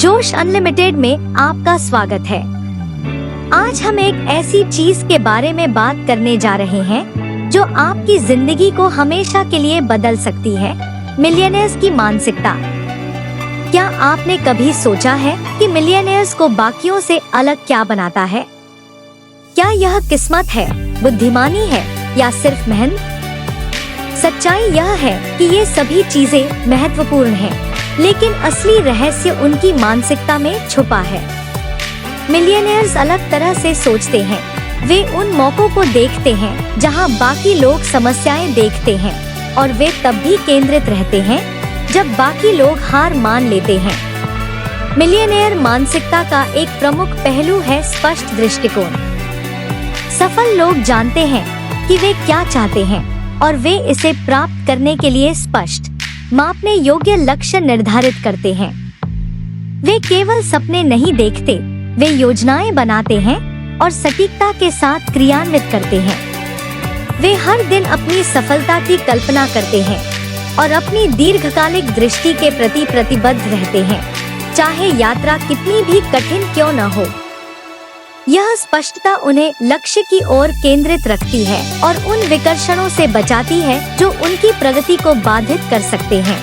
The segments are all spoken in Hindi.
जोश अनलिमिटेड में आपका स्वागत है। आज हम एक ऐसी चीज के बारे में बात करने जा रहे हैं जो आपकी जिंदगी को हमेशा के लिए बदल सकती है, मिलियनेयर्स की मानसिकता। क्या आपने कभी सोचा है कि मिलियनेयर्स को बाकियों से अलग क्या बनाता है? क्या यह किस्मत है, बुद्धिमानी है या सिर्फ मेहनत? सच्चाई यह है कि ये सभी चीजें महत्वपूर्ण हैं, लेकिन असली रहस्य उनकी मानसिकता में छुपा है। मिलियनेयर्स अलग तरह से सोचते हैं। वे उन मौकों को देखते हैं जहां बाकी लोग समस्याएं देखते हैं, और वे तब भी केंद्रित रहते हैं जब बाकी लोग हार मान लेते हैं। मिलियनेयर मानसिकता का एक प्रमुख पहलू है स्पष्ट दृष्टिकोण। सफल लोग जानते हैं कि वे क्या चाहते हैं और वे इसे प्राप्त करने के लिए स्पष्ट, मापने योग्य लक्ष्य निर्धारित करते हैं। वे केवल सपने नहीं देखते, वे योजनाएं बनाते हैं और सटीकता के साथ क्रियान्वित करते हैं। वे हर दिन अपनी सफलता की कल्पना करते हैं और अपनी दीर्घकालिक दृष्टि के प्रति प्रतिबद्ध रहते हैं, चाहे यात्रा कितनी भी कठिन क्यों न हो। यह स्पष्टता उन्हें लक्ष्य की ओर केंद्रित रखती है और उन विकर्षणों से बचाती है जो उनकी प्रगति को बाधित कर सकते हैं।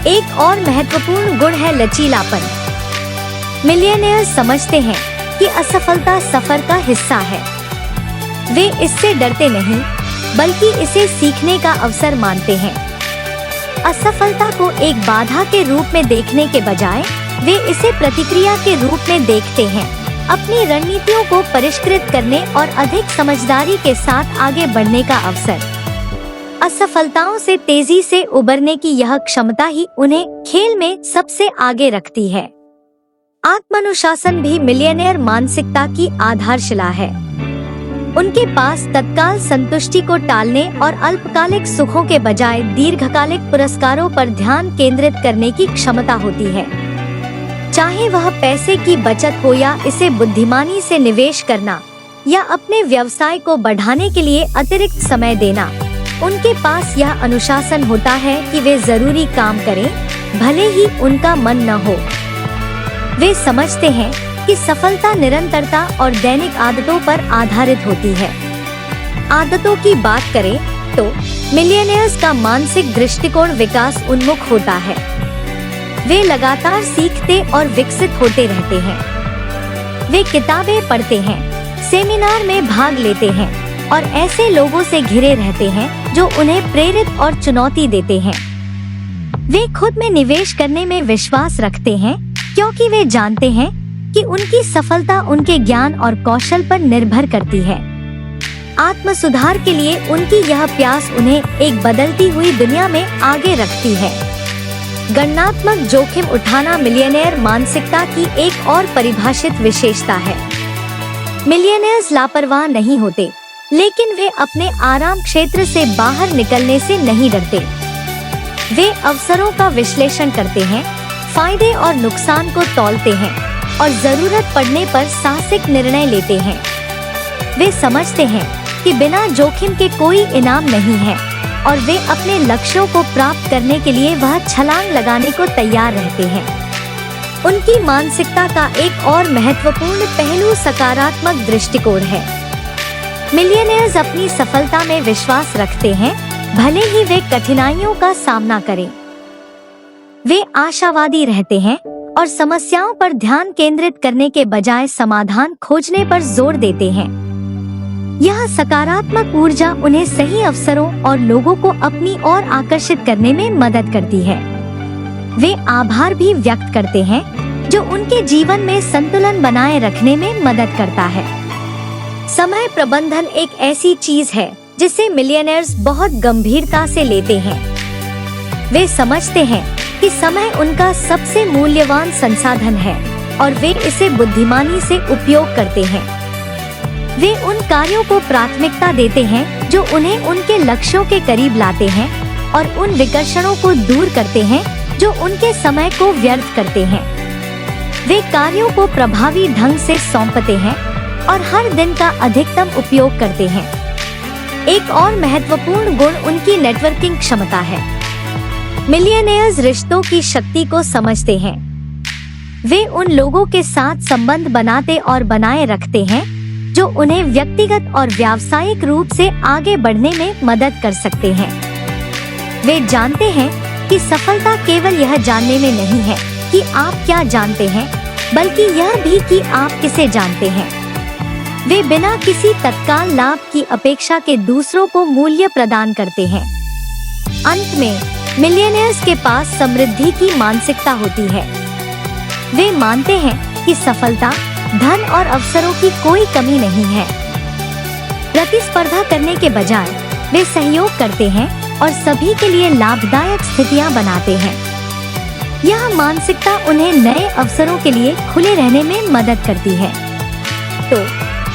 एक और महत्वपूर्ण गुण है लचीलापन। मिलियनेयर्स समझते हैं कि असफलता सफर का हिस्सा है। वे इससे डरते नहीं, बल्कि इसे सीखने का अवसर मानते हैं। असफलता को एक बाधा के रूप में देखने के बजाय वे इसे प्रतिक्रिया के रूप में देखते हैं, अपनी रणनीतियों को परिष्कृत करने और अधिक समझदारी के साथ आगे बढ़ने का अवसर। असफलताओं से तेजी से उबरने की यह क्षमता ही उन्हें खेल में सबसे आगे रखती है। आत्मानुशासन भी मिलियनेयर मानसिकता की आधारशिला है। उनके पास तत्काल संतुष्टि को टालने और अल्पकालिक सुखों के बजाय दीर्घकालिक पुरस्कारों पर ध्यान केंद्रित करने की क्षमता होती है। चाहे वह पैसे की बचत हो या इसे बुद्धिमानी से निवेश करना या अपने व्यवसाय को बढ़ाने के लिए अतिरिक्त समय देना, उनके पास यह अनुशासन होता है कि वे जरूरी काम करें, भले ही उनका मन न हो। वे समझते हैं कि सफलता निरंतरता और दैनिक आदतों पर आधारित होती है। आदतों की बात करें तो मिलियनेयर्स का मानसिक दृष्टिकोण विकास उन्मुख होता है। वे लगातार सीखते और विकसित होते रहते हैं। वे किताबें पढ़ते हैं, सेमिनार में भाग लेते हैं और ऐसे लोगों से घिरे रहते हैं जो उन्हें प्रेरित और चुनौती देते हैं। वे खुद में निवेश करने में विश्वास रखते हैं, क्योंकि वे जानते हैं कि उनकी सफलता उनके ज्ञान और कौशल पर निर्भर करती है। आत्म सुधार के लिए उनकी यह प्यास उन्हें एक बदलती हुई दुनिया में आगे रखती है। गणनात्मक जोखिम उठाना मिलियनेयर मानसिकता की एक और परिभाषित विशेषता है। मिलियनेयर्स लापरवाह नहीं होते, लेकिन वे अपने आराम क्षेत्र से बाहर निकलने से नहीं डरते। वे अवसरों का विश्लेषण करते हैं, फायदे और नुकसान को तौलते हैं और जरूरत पड़ने पर साहसिक निर्णय लेते हैं। वे समझते हैं कि बिना जोखिम के कोई इनाम नहीं है और वे अपने लक्ष्यों को प्राप्त करने के लिए वह छलांग लगाने को तैयार रहते हैं। उनकी मानसिकता का एक और महत्वपूर्ण पहलू सकारात्मक दृष्टिकोण है। मिलियनेयर्स अपनी सफलता में विश्वास रखते हैं, भले ही वे कठिनाइयों का सामना करें। वे आशावादी रहते हैं और समस्याओं पर ध्यान केंद्रित करने के बजाय समाधान खोजने पर जोर देते हैं। यह सकारात्मक ऊर्जा उन्हें सही अवसरों और लोगों को अपनी ओर आकर्षित करने में मदद करती है। वे आभार भी व्यक्त करते हैं, जो उनके जीवन में संतुलन बनाए रखने में मदद करता है। समय प्रबंधन एक ऐसी चीज है जिसे मिलियनेयर्स बहुत गंभीरता से लेते हैं। वे समझते हैं कि समय उनका सबसे मूल्यवान संसाधन है और वे इसे बुद्धिमानी से उपयोग करते हैं। वे उन कार्यों को प्राथमिकता देते हैं जो उन्हें उनके लक्ष्यों के करीब लाते हैं और उन विकर्षणों को दूर करते हैं जो उनके समय को व्यर्थ करते हैं। वे कार्यों को प्रभावी ढंग से सौंपते हैं और हर दिन का अधिकतम उपयोग करते हैं। एक और महत्वपूर्ण गुण उनकी नेटवर्किंग क्षमता है। मिलियनेयर्स रिश्तों की शक्ति को समझते हैं। वे उन लोगों के साथ संबंध बनाते और बनाए रखते हैं जो उन्हें व्यक्तिगत और व्यावसायिक रूप से आगे बढ़ने में मदद कर सकते हैं। वे जानते हैं कि सफलता केवल यह जानने में नहीं है कि आप क्या जानते हैं, बल्कि यह भी कि आप किसे जानते हैं। वे बिना किसी तत्काल लाभ की अपेक्षा के दूसरों को मूल्य प्रदान करते हैं। अंत में मिलियनेयर्स के पास समृद्धि की मानसिकता होती है। वे मानते हैं कि सफलता, धन और अवसरों की कोई कमी नहीं है। प्रतिस्पर्धा करने के बजाय वे सहयोग करते हैं और सभी के लिए लाभदायक स्थितियां बनाते हैं। यह मानसिकता उन्हें नए अवसरों के लिए खुले रहने में मदद करती है। तो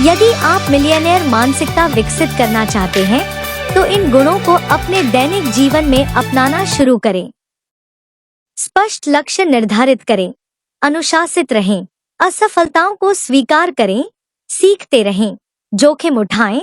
यदि आप मिलियनेयर मानसिकता विकसित करना चाहते हैं, तो इन गुणों को अपने दैनिक जीवन में अपनाना शुरू करें। स्पष्ट लक्ष्य निर्धारित करें, अनुशासित रहें, असफलताओं को स्वीकार करें, सीखते रहें, जोखिम उठाएं